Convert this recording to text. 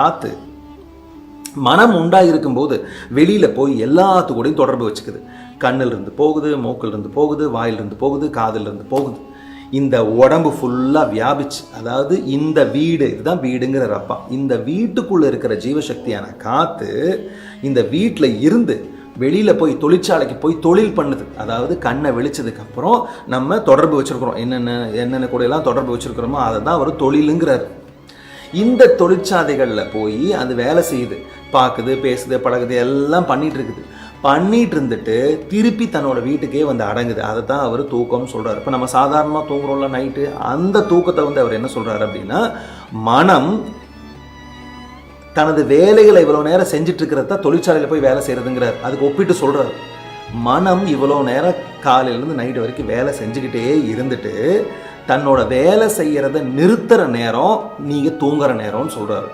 காற்று மனம் உண்டாயிருக்கும் போது வெளியில் போய் எல்லாத்து கூடயும் தொடர்பு வச்சுக்குது. கண்ணிலிருந்து போகுது, மூக்கிலிருந்து போகுது, வாயிலிருந்து போகுது, காதிலிருந்து போகுது. இந்த உடம்பு ஃபுல்லாக வியாபிச்சு, அதாவது இந்த வீடு, இதுதான் வீடுங்கிற அப்பா, இந்த வீட்டுக்குள்ளே இருக்கிற ஜீவசக்தியான காற்று இந்த வீட்டில் இருந்து வெளியில் போய் தொழிற்சாலைக்கு போய் தொழில் பண்ணுது. அதாவது கண்ணை வெளிச்சதுக்கப்புறம் நம்ம தொடர்பு வச்சுருக்கிறோம், என்னென்ன கூடையெல்லாம் தொடர்பு வச்சுருக்கிறோமோ அதை தான் ஒரு தொழிலுங்கிறார். இந்த தொழிற்சாலைகளில் போய் அது வேலை செய்யுது, பார்க்குது, பேசுது, பழகுது, எல்லாம் பண்ணிகிட்டு இருக்குது. பண்ணிகிட்டு இருந்துட்டு திருப்பி தன்னோட வீட்டுக்கே வந்து அடங்குது. அதை தான் அவர் தூக்கம்னு சொல்கிறார். இப்போ நம்ம சாதாரணமாக தூங்குறோம்ல நைட்டு, அந்த தூக்கத்தை வந்து அவர் என்ன சொல்கிறார் அப்படின்னா, மனம் தனது வேலைகளை இவ்வளோ நேரம் செஞ்சுட்டு இருக்கிறத தொழிற்சாலையில் போய் வேலை செய்கிறதுங்கிறார். அதுக்கு ஒப்பிட்டு சொல்கிறார், மனம் இவ்வளோ நேரம் காலையிலேருந்து நைட்டு வரைக்கும் வேலை செஞ்சுக்கிட்டே இருந்துட்டு தன்னோட வேலை செய்கிறத நிறுத்துகிற நேரம் நீங்கள் தூங்குற நேரம்னு சொல்கிறாரு.